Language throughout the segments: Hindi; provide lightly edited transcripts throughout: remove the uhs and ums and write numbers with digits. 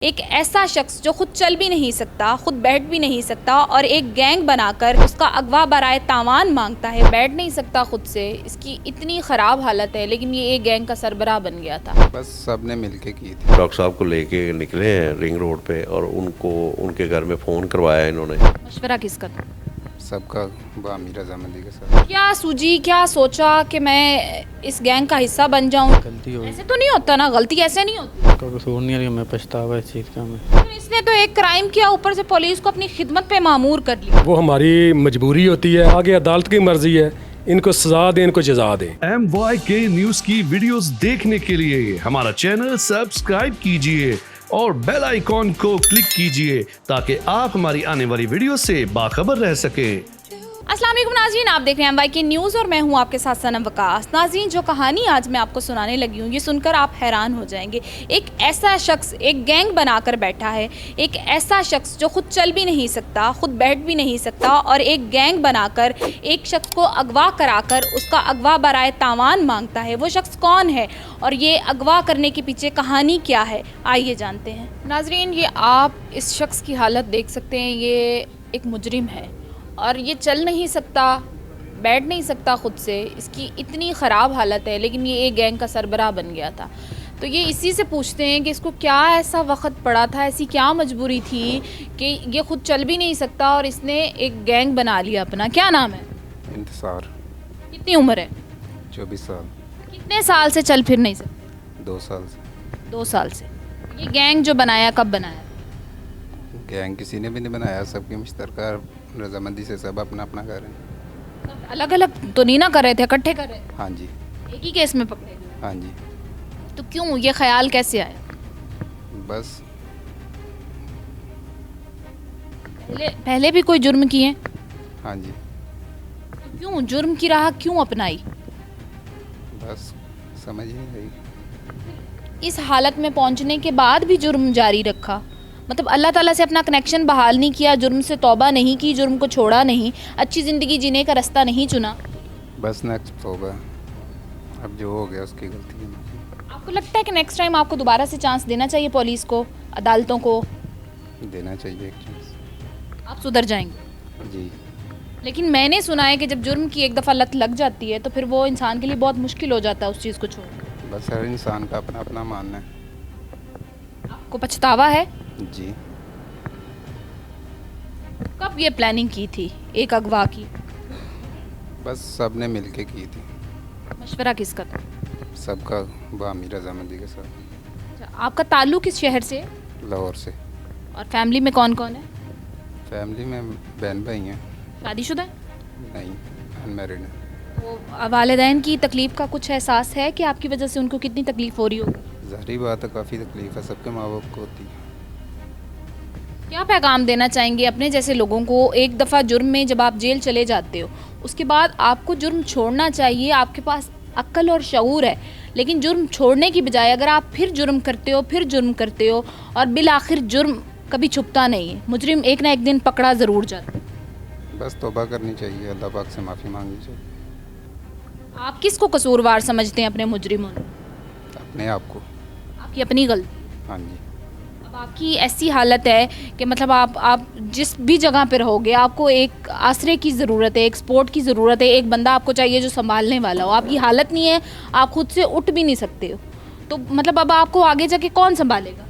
एक ऐसा शख्स जो खुद चल भी नहीं सकता, खुद बैठ भी नहीं सकता और एक गैंग बनाकर उसका अगवा बराए तावान मांगता है, बैठ नहीं सकता खुद से, इसकी इतनी ख़राब हालत है, लेकिन ये एक गैंग का सरबराह बन गया था। बस सब ने मिलके की थी। डॉक्टर साहब को लेके निकले हैं रिंग रोड पे और उनको उनके घर में फ़ोन करवाया इन्होंने। मशवरा किसका था? सबका बामी रजामंदी के साथ। क्या सूझी, क्या सोचा कि मैं इस गैंग का हिस्सा बन जाऊं? गलती हो ऐसे तो नहीं होता ना, गलती ऐसे नहीं होती। कोई कसूर नहीं है, मैं पछतावा इस चीज़ का। मैं तो इसने तो एक क्राइम किया, ऊपर से पुलिस को अपनी खिदमत पे मामूर कर लिया। वो हमारी मजबूरी होती है, आगे अदालत की मर्जी है, इनको सजा दें, इनको जजा दें। MYK न्यूज की वीडियोस देखने के लिए हमारा चैनल सब्सक्राइब कीजिए और बेल आइकॉन को क्लिक कीजिए ताकि आप हमारी आने वाली वीडियो से बाखबर रह सकें। अस्सलाम वालेकुम नाज़रीन, आप देख रहे हैं MYK न्यूज़ और मैं हूं आपके साथ सनम वकास। नाज़रीन, जो कहानी आज मैं आपको सुनाने लगी हूं, ये सुनकर आप हैरान हो जाएंगे। एक ऐसा शख्स एक गैंग बनाकर बैठा है, एक ऐसा शख्स जो खुद चल भी नहीं सकता, खुद बैठ भी नहीं सकता और एक गैंग बनाकर एक शख्स को अगवा कराकर उसका अगवा बराए तावान मांगता है। वो शख्स कौन है और ये अगवा करने के पीछे कहानी क्या है, आइए जानते हैं। नाज़रीन, ये आप इस शख्स की हालत देख सकते हैं। ये एक मुजरिम है और ये चल नहीं सकता, बैठ नहीं सकता खुद से, इसकी इतनी ख़राब हालत है, लेकिन ये एक गैंग का सरबराह बन गया था। तो ये इसी से पूछते हैं कि इसको क्या ऐसा वक्त पड़ा था, ऐसी क्या मजबूरी थी कि ये खुद चल भी नहीं सकता और इसने एक गैंग बना लिया अपना। क्या नाम है? इंतजार। कितनी उम्र है? 24 साल। कितने साल से चल फिर नहीं सकते? 2 साल से। 2 साल से। ये गैंग जो बनाया, कब बनाया? गैंग किसी ने भी नहीं बनाया, सबकी मुश्तरका रजामंदी से सब अपना अपना कर रहे हैं। अलग अलग तो नहीं ना कर रहे थे, इकट्ठे कर रहे थे? हाँ जी। एक ही केस में पकड़े गए? हाँ जी। तो क्यों, ये ख्याल कैसे आया? बस पहले भी कोई जुर्म किए? हाँ जी। तो क्यों जुर्म की राह क्यों अपनाई? बस समझ ही नहीं रही। इस हालत में पहुंचने के बाद भी जुर्म जारी रखा, मतलब अल्लाह ताला से अपना कनेक्शन बहाल नहीं किया, जुर्म से तौबा नहीं की, जुर्म को छोड़ा नहीं, अच्छी ज़िंदगी जीने का रास्ता नहीं चुना। बस नेक्स्ट तौबा, अब जो हो गया उसकी गलती है। आपको लगता है कि नेक्स्ट टाइम आपको दोबारा से चांस देना चाहिए, पुलिस को, अदालतों को? देना चाहिए एक चांस। आप सुधर जाएंगे? जी। लेकिन मैंने सुना है कि जब जुर्म की एक दफ़ा लत लग जाती है तो फिर वो इंसान के लिए बहुत मुश्किल हो जाता है उस चीज़ को छोड़ना। बस हर इंसान का अपना अपना मानना है। आपको पछतावा है? जी। कब ये प्लानिंग की थी एक अगवा की? बस सब ने मिलके की थी। मशवरा किसका था? सबका बामी रजामंदी के साथ। अच्छा, आपका ताल्लुक़ किस शहर से? लाहौर से। और फैमिली में कौन कौन है? फैमिली में बहन भाई हैं। शादीशुदा है? नहीं, अनमैरिड है। तो वालिदैन की तकलीफ़ का कुछ एहसास है कि आपकी वजह से उनको कितनी तकलीफ़ हो रही होगी? ज़ाहिरी बात है, काफ़ी तकलीफ है, सबके माँ बाप को होती है। क्या पैगाम देना चाहेंगे अपने जैसे लोगों को? एक दफ़ा जुर्म में जब आप जेल चले जाते हो, उसके बाद आपको जुर्म छोड़ना चाहिए, आपके पास अक्ल और शऊर है, लेकिन जुर्म छोड़ने की बजाय अगर आप फिर जुर्म करते हो, फिर जुर्म करते हो और बिल आखिर जुर्म कभी छुपता नहीं है, मुजरिम एक ना एक दिन पकड़ा ज़रूर जाता है। बस तौबा करनी चाहिए, अल्लाह पाक से माफ़ी मांगनी चाहिए। आप किसको कसूरवार समझते हैं अपने मुजरिमों में? अपने आप को। आपकी अपनी गलती? हाँ जी। अब आपकी ऐसी हालत है कि मतलब आप जिस भी जगह पर रहोगे, आपको एक आसरे की ज़रूरत है, एक सपोर्ट की ज़रूरत है, एक बंदा आपको चाहिए जो संभालने वाला हो। आपकी हालत नहीं है, आप खुद से उठ भी नहीं सकते हो, तो मतलब अब आपको आगे जाके कौन संभालेगा?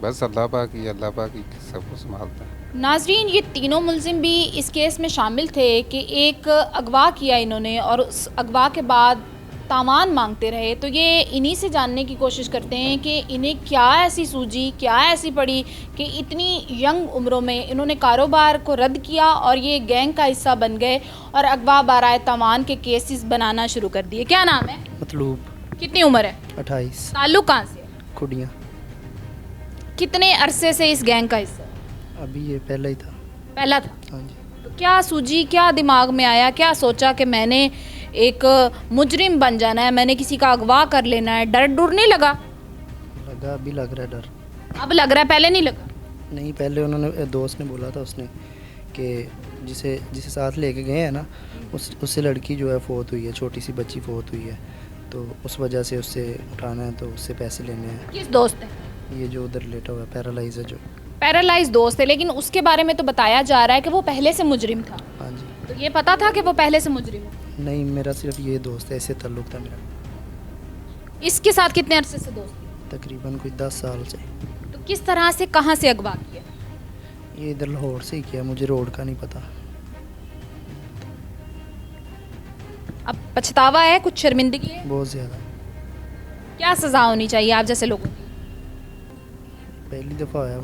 बस अल्लाह पाक ही सबको संभालता है। नाजरीन, ये तीनों मुल्जिम भी इस केस में शामिल थे कि एक अगवा किया इन्होंने और उस अगवा के बाद तावान मांगते रहे। तो ये इन्हीं से जानने की कोशिश करते हैं कि इन्हें क्या ऐसी सूझी, क्या ऐसी पड़ी कि इतनी यंग उम्रों में इन्होंने कारोबार को रद्द किया और ये गैंग का हिस्सा बन गए और अगवा बराए तावान के केसेस बनाना शुरू कर दिए। क्या नाम है? मतलूब। कितनी उम्र है? 28। ताल्लुक कहाँ से? खुड़ियाँ। कितने अरसे से इस गैंग का हिस्सा? अभी ये पहला ही था। पहला था? हाँ जी। तो क्या सूझी, क्या दिमाग में आया, क्या सोचा कि मैंने एक मुजरिम बन जाना है, मैंने किसी का अगवा कर लेना है? डर डर नहीं लगा? लगा, अभी लग रहा है डर। अब लग रहा है, पहले नहीं लगा? नहीं, पहले उन्होंने दोस्त ने बोला था उसने कि जिसे साथ लेके गए हैं ना, उससे लड़की जो है फोत हुई है, छोटी सी बच्ची फोत हुई है, तो उस वजह से उससे उठाना है, तो उससे पैसे लेने हैं। किस दोस्त है? ये जो उधर लेटा हुआ है पैरालाइज है जो। पैरालाइज दोस्त है, लेकिन उसके बारे में तो बताया जा रहा है कि वो पहले से मुजरिम था। हाँ जी। तो ये पता था कि वो पहले से मुजरिम है? नहीं, मेरा सिर्फ ये दोस्त है, ऐसे ताल्लुक़ था मेरा। इसके साथ कितने अरसे से दोस्त थे? तकरीबन कोई 10 साल से। तो किस तरह से, कहाँ से अगवा किया? ये इधर लाहौर से ही किया, मुझे रोड का नहीं पता। अब पछतावा है, कुछ शर्मिंदगी है? बहुत ज़्यादा। क्या सज़ा होनी चाहिए आप जैसे लोगों की? पहली दफ़ा आया,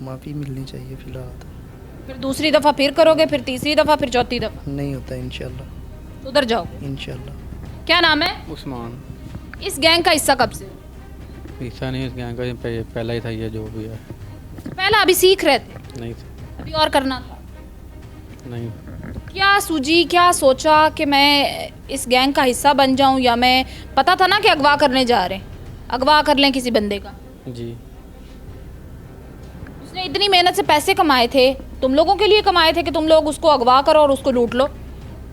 माफ़ी मिलनी चाहिए फ़िलहाल तो। फिर दूसरी दफ़ा फिर करोगे, फिर तीसरी दफ़ा, फिर चौथी दफ़ा? नहीं होता इंशाल्लाह। तो उधर जाओ। इंशाल्लाह। क्या नाम है? उस्मान। इस गैंग का हिस्सा कब से हो? हिस्सा नहीं, इस गैंग का ये पहला ही था, ये जो भी है। पहला अभी सीख रहे थे, नहीं था। अभी और करना था। नहीं, क्या सूझी, क्या सोचा कि मैं इस गैंग का हिस्सा बन जाऊं, या मैं, पता था ना कि अगवा करने जा रहे हैं, अगवा कर लें किसी बंदे का? जी। उसने इतनी मेहनत से पैसे कमाए थे, तुम लोगों के लिए कमाए थे कि तुम लोग उसको अगवा करो और उसको लूट लो?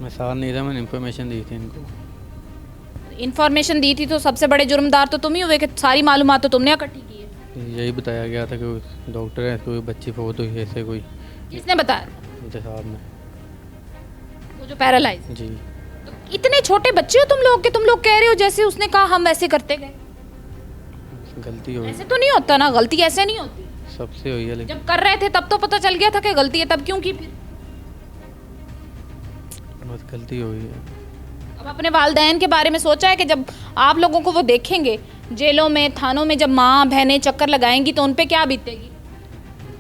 मैं साथ नहीं था, मैंने इन्फॉर्मेशन दी थी इनको। इन्फॉर्मेशन दी थी तो सबसे बड़े जुर्मदार तो तुम ही हुए कि सारी मालूमात तो तुमने इकट्ठी की है। यही बताया गया था कि डॉक्टर है, कोई बच्ची फौत हुई, ऐसे कोई किसने बताया? इंतजाम में। वो जो पैरालाइज। जी। तो इतने छोटे बच्चे हो तुम लोग कि तुम लोग कह रहे हो जैसे उसने कहा हम वैसे करते गए। गलती हुई, ऐसे तो नहीं होता ना, गलती ऐसे नहीं होती। सबसे हुई है, लेकिन जब कर रहे थे तब तो पता चल गया था कि गलती है, तब क्यों की फिर? बस गलती हुई है। अब अपने वालिदैन के बारे में सोचा है कि जब आप लोगों को वो देखेंगे जेलों में, थानों में, जब माँ बहनें चक्कर लगाएंगी तो उन पे क्या बीतेगी?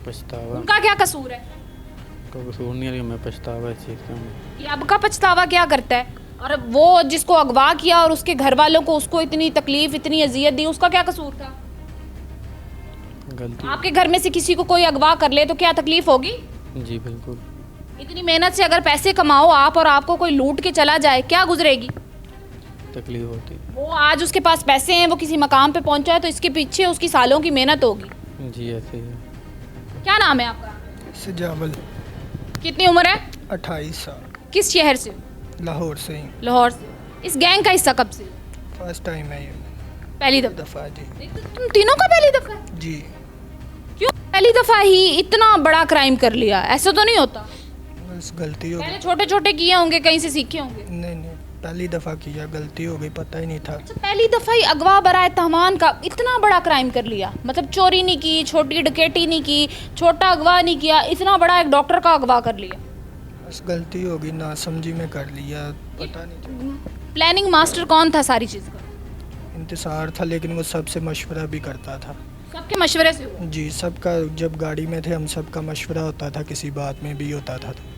पछतावा, उनका क्या कसूर है? कोई कसूर नहीं है, लेकिन मैं पछतावा इस चीज़ का। ये अब का पछतावा क्या करता है? और वो जिसको अगवा किया और उसके घर वालों को उसको इतनी तकलीफ, इतनी अजियत दी, उसका क्या कसूर था? गलती। आपके घर में से किसी को कोई अगवा कर ले तो क्या तकलीफ होगी? जी बिल्कुल। इतनी मेहनत से अगर पैसे कमाओ आप और आपको कोई लूट के चला जाए, क्या गुजरेगी? तकलीफ होती। वो आज उसके पास पैसे हैं, वो किसी मकाम पे पहुंचा है तो इसके पीछे उसकी सालों की मेहनत होगी। जी ऐसे ही है। क्या नाम है आपका? सजावल। कितनी उम्र है? 28 साल। किस शहर से हो? लाहौर से ही। लाहौर से। इस गैंग का हिस्सा कब से? फर्स्ट टाइम है ये पहली दफा? दफ़ा जी। तुम तीनों का पहली दफा? जी। क्यों पहली दफा ही इतना बड़ा क्राइम कर लिया? ऐसा तो नहीं होता? बस गलती हो पहले गई। छोटे छोटे किए होंगे, कहीं से सीखे होंगे। नहीं नहीं, पहली दफ़ा किया, गलती हो गई, पता ही नहीं था। अच्छा, पहली दफा ही अगवा बराए तहमान का इतना बड़ा क्राइम कर लिया? मतलब चोरी नहीं की, छोटी डकैती नहीं की, छोटा अगवा नहीं किया, इतना बड़ा एक डॉक्टर का अगवा कर लिया। बस गलती हो गई, ना समझी में कर लिया, पता नहीं था। प्लानिंग मास्टर कौन था सारी चीज़ का? इंतज़ार था, लेकिन वो सबसे मशवरा भी करता था। सबके मशवरे से हुआ? जी, सबका, जब गाड़ी में थे हम सबका मशवरा होता था, किसी बात में भी होता था। तो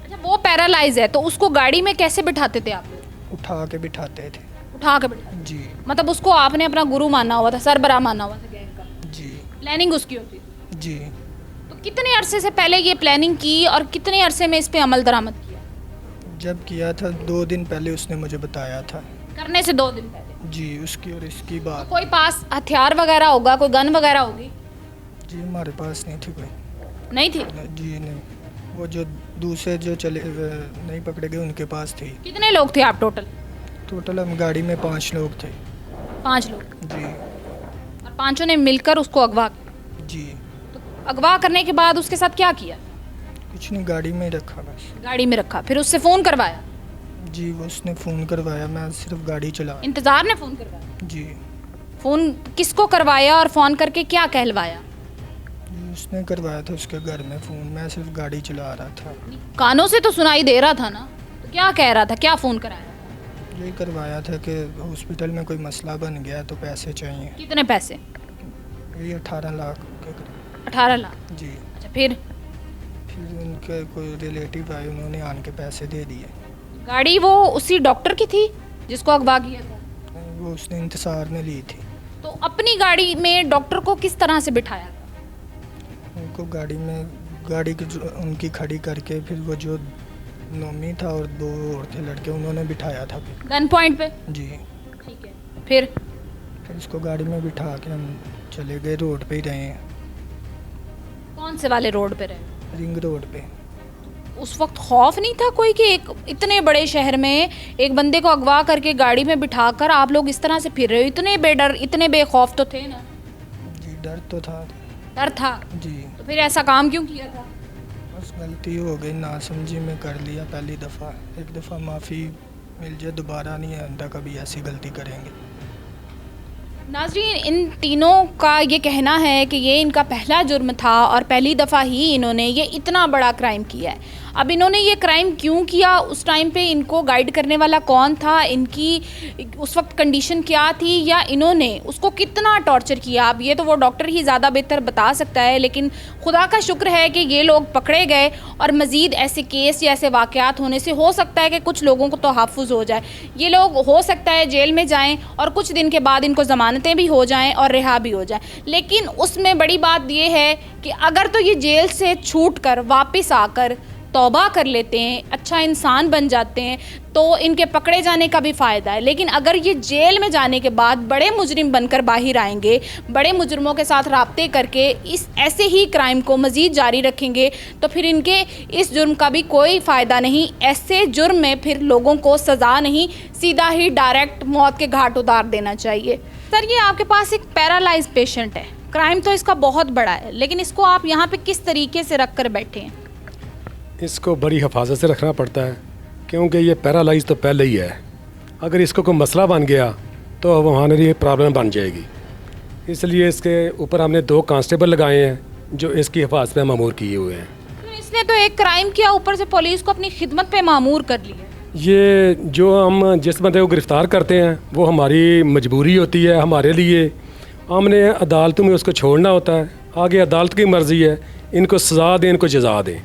अच्छा, वो पैरालाइज है तो उसको गाड़ी में कैसे बिठाते थे आप लोग? उठा के बिठाते थे। उठा के बिठा, जी। मतलब उसको आपने अपना गुरु माना हुआ था, सरबराह माना हुआ था गैंग का? जी। प्लानिंग उसकी होती थी? जी। तो कितने अरसे से पहले ये प्लानिंग की और कितने अरसे में इस पे अमल दरामद किया? जब किया था 2 दिन पहले उसने मुझे बताया था। करने से 2 दिन पहले? जी, उसकी और इसकी बात। कोई पास हथियार वगैरह होगा, कोई गन वगैरह होगी? जी, हमारे पास नहीं थी कोई। नहीं थी? जी नहीं, वो जो दूसरे जो चले नहीं पकड़े गए उनके पास थी। कितने लोग थे आप टोटल? टोटल हम गाड़ी में 5 लोग थे। 5 लोग? जी। और पांचों ने मिलकर उसको अगवा किया? जी। तो अगवा करने के बाद उसके साथ क्या किया? कुछ नहीं, गाड़ी में ही रखा बस। गाड़ी में रखा, फिर उससे फ़ोन करवाया? जी, वो उसने फ़ोन करवाया, मैं सिर्फ गाड़ी चला। इंतज़ार ने फ़ोन करवाया? जी। फ़ोन किसको करवाया और फ़ोन करके क्या कहलवाया? जी, उसने करवाया था उसके घर में फ़ोन, मैं सिर्फ गाड़ी चला रहा था। कानों से तो सुनाई दे रहा था ना, तो क्या कह रहा था, क्या फ़ोन कराया? यही करवाया था कि हॉस्पिटल में कोई मसला बन गया तो पैसे चाहिए। कितने पैसे? यही 18 लाख के करीब। 18 लाख? जी। अच्छा, फिर उनके कोई रिलेटिव आए, उन्होंने आन के पैसे दे दिए। गाड़ी वो उसी डॉक्टर की थी जिसको अगवा किया था? वो उसने इंतज़ार ने ली थी। तो अपनी गाड़ी में डॉक्टर को किस तरह से बिठाया था? उनको गाड़ी में, गाड़ी की उनकी खड़ी करके, फिर वो जो नोमी था और 2 और थे लड़के, उन्होंने बिठाया था। फिर गन पॉइंट पे? जी। ठीक है, फिर उसको गाड़ी में बिठा के हम चले गए, रोड पे ही रहे हैं। कौन से वाले रोड पे रहे? रिंग रोड पे। उस वक्त खौफ नहीं था कोई कि एक इतने बड़े शहर में एक बंदे को अगवा करके गाड़ी में बिठाकर आप लोग इस तरह से फिर रहे हो? इतने बेडर, इतने बेखौफ तो थे ना? डर तो था डर था, जी। तो फिर ऐसा काम क्यों किया था? बस गलती हो गई, नासमझी में कर लिया पहली दफ़ा। एक दफ़ा माफ़ी मिल जाए, दोबारा नहीं आइंदा कभी ऐसी गलती करेंगे। नाज़रीन, इन तीनों का ये कहना है कि ये इनका पहला जुर्म था और पहली दफ़ा ही इन्होंने ये इतना बड़ा क्राइम किया है। अब इन्होंने ये क्राइम क्यों किया, उस टाइम पे इनको गाइड करने वाला कौन था, इनकी उस वक्त कंडीशन क्या थी, या इन्होंने उसको कितना टॉर्चर किया, अब ये तो वो डॉक्टर ही ज़्यादा बेहतर बता सकता है। लेकिन खुदा का शुक्र है कि ये लोग पकड़े गए और मज़ीद ऐसे केस या ऐसे वाक़यात होने से हो सकता है कि कुछ लोगों को तहफ़्फ़ुज़ हो जाए। ये लोग हो सकता है जेल में जाएँ और कुछ दिन के बाद इनको ज़मानतें भी हो जाएँ और रिहा भी हो जाएँ। लेकिन उसमें बड़ी बात ये है कि अगर तो ये जेल से छूट कर वापस आकर तौबा कर लेते हैं, अच्छा इंसान बन जाते हैं, तो इनके पकड़े जाने का भी फ़ायदा है। लेकिन अगर ये जेल में जाने के बाद बड़े मुजरिम बनकर बाहर आएंगे, बड़े मुजरिमों के साथ राब्ते करके इस ऐसे ही क्राइम को मज़ीद जारी रखेंगे, तो फिर इनके इस जुर्म का भी कोई फ़ायदा नहीं। ऐसे जुर्म में फिर लोगों को सज़ा नहीं, सीधा ही डायरेक्ट मौत के घाट उतार देना चाहिए। सर, ये आपके पास एक पैरालाइज पेशेंट है, क्राइम तो इसका बहुत बड़ा है, लेकिन इसको आप यहाँ पर किस तरीके से रख कर बैठे हैं? इसको बड़ी हिफाजत से रखना पड़ता है, क्योंकि ये पैरालाइज तो पहले ही है। अगर इसको कोई मसला बन गया तो अब हमारे लिए प्रॉब्लम बन जाएगी। इसलिए इसके ऊपर हमने 2 कांस्टेबल लगाए हैं जो इसकी हिफाजत में मामूर किए हुए हैं। इसने तो एक क्राइम किया, ऊपर से पुलिस को अपनी खिदमत पे मामूर कर लिया। ये जो हम जिस बंदे को गिरफ़्तार करते हैं वो हमारी मजबूरी होती है, हमारे लिए हमने अदालतों में उसको छोड़ना होता है। आगे अदालत की मर्ज़ी है, इनको सज़ा दें, इनको जज़ा दें।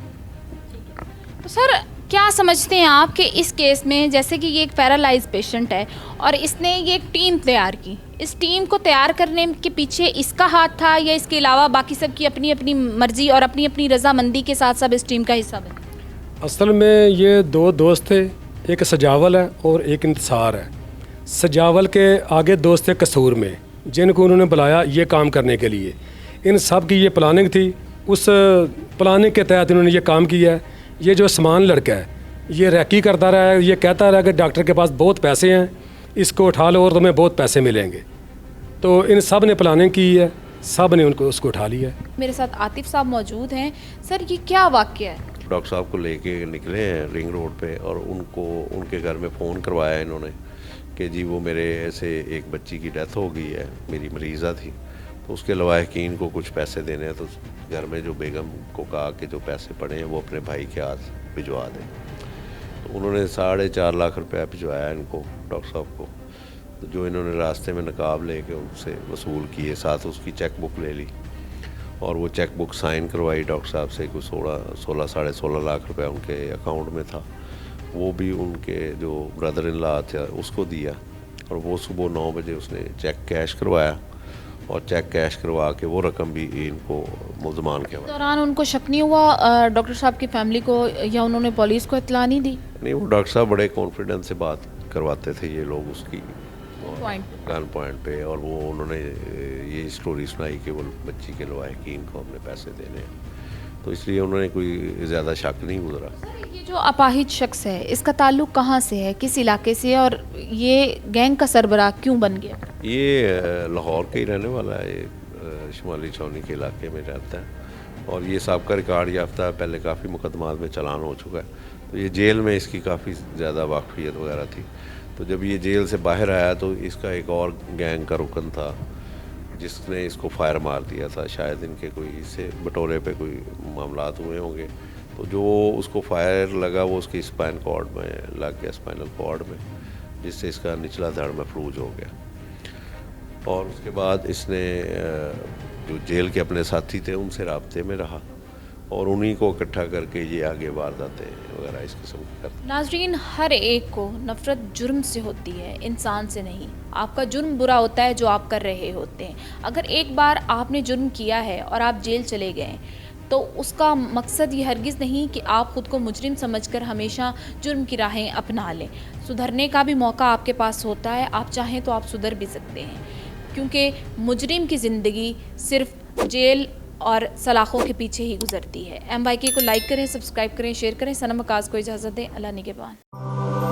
तो सर, क्या समझते हैं आप कि इस केस में, जैसे कि ये एक पैरालाइज पेशेंट है और इसने ये एक टीम तैयार की, इस टीम को तैयार करने के पीछे इसका हाथ था या इसके अलावा बाकी सब की अपनी अपनी मर्ज़ी और अपनी अपनी रजामंदी के साथ सब इस टीम का हिस्सा बने? असल में ये 2 दोस्त थे, एक सजावल है और एक इंतसार है। सजावल के आगे दोस्त थे कसूर में, जिनको उन्होंने बुलाया ये काम करने के लिए। इन सब की ये प्लानिंग थी, उस प्लानिंग के तहत इन्होंने ये काम किया है। ये जो समान लड़का है ये रैकी करता रहा है, ये कहता रहा कि डॉक्टर के पास बहुत पैसे हैं, इसको उठा लो और तुम्हें बहुत पैसे मिलेंगे। तो इन सब ने प्लानिंग की है, सब ने उसको उठा लिया है। मेरे साथ आतिफ साहब मौजूद हैं। सर, ये क्या वाक़या है? डॉक्टर साहब को लेके निकले हैं रिंग रोड पे और उनको उनके घर में फ़ोन करवाया इन्होंने कि जी वो मेरे ऐसे एक बच्ची की डेथ हो गई है, मेरी मरीज़ा थी, तो उसके लवाहकीन को कुछ पैसे देने हैं। तो घर में जो बेगम को कहा कि जो पैसे पड़े हैं वो अपने भाई के हाथ भिजवा दें। तो उन्होंने 4.5 लाख रुपया भिजवाया इनको, डॉक्टर साहब को। तो जो इन्होंने रास्ते में नकाब लेके उनसे वसूल किए, साथ उसकी चेक बुक ले ली और वो चेक बुक साइन करवाई डॉक्टर साहब से। कुछ 16 लाख रुपया उनके अकाउंट में था, वो भी उनके जो ब्रदर इन लॉ थे उसको दिया। और वो सुबह 9 बजे उसने चेक कैश करवाया और चेक कैश करवा के वो रकम भी इनको मुल्ज़मान के दौरान उनको शक नहीं हुआ डॉक्टर साहब की फैमिली को, या उन्होंने पुलिस को इत्तला नहीं दी? नहीं, वो डॉक्टर साहब बड़े कॉन्फिडेंस से बात करवाते थे ये लोग उसकी गन पॉइंट पे, और वो उन्होंने ये स्टोरी सुनाई कि वो बच्ची के लवाहकीन को हमने पैसे देने हैं, तो इसलिए उन्होंने कोई ज़्यादा शक नहीं गुजरा। ये जो अपाहिज शख्स है, इसका ताल्लुक कहाँ से है, किस इलाके से, और ये गैंग का सरबराह क्यों बन गया? ये लाहौर के ही रहने वाला है, ये शुमाली छावनी के इलाके में रहता है और ये सबका रिकॉर्ड याफ्ता है, पहले काफ़ी मुकदमात में चालान हो चुका है। तो ये जेल में इसकी काफ़ी ज़्यादा वाकफियत वगैरह थी। तो जब ये जेल से बाहर आया तो इसका एक और गैंग का रुकन था जिसने इसको फायर मार दिया था। शायद इनके कोई इससे बटोरे पे कोई मामलात हुए होंगे, तो जो उसको फायर लगा वो उसकी स्पाइन कॉर्ड में लग गया, स्पाइनल कॉर्ड में, जिससे इसका निचला धड़ महफूज हो गया। और उसके बाद इसने जो जेल के अपने साथी थे उनसे राब्ते में रहा और उन्हीं को इकट्ठा करके ये आगे वारदातें वगैरह इस किस्म की करते। नाज़रीन, हर एक को नफ़रत जुर्म से होती है, इंसान से नहीं। आपका जुर्म बुरा होता है जो आप कर रहे होते हैं। अगर एक बार आपने जुर्म किया है और आप जेल चले गए तो उसका मकसद ये हरगिज़ नहीं कि आप ख़ुद को मुजरिम समझकर हमेशा जुर्म की राहें अपना लें। सुधरने का भी मौका आपके पास होता है, आप चाहें तो आप सुधर भी सकते हैं, क्योंकि मुजरिम की ज़िंदगी सिर्फ जेल और सलाखों के पीछे ही गुजरती है। MYK को लाइक करें, सब्सक्राइब करें, शेयर करें। सनम वकास को इजाज़त दें। अल्लाह निगहबान।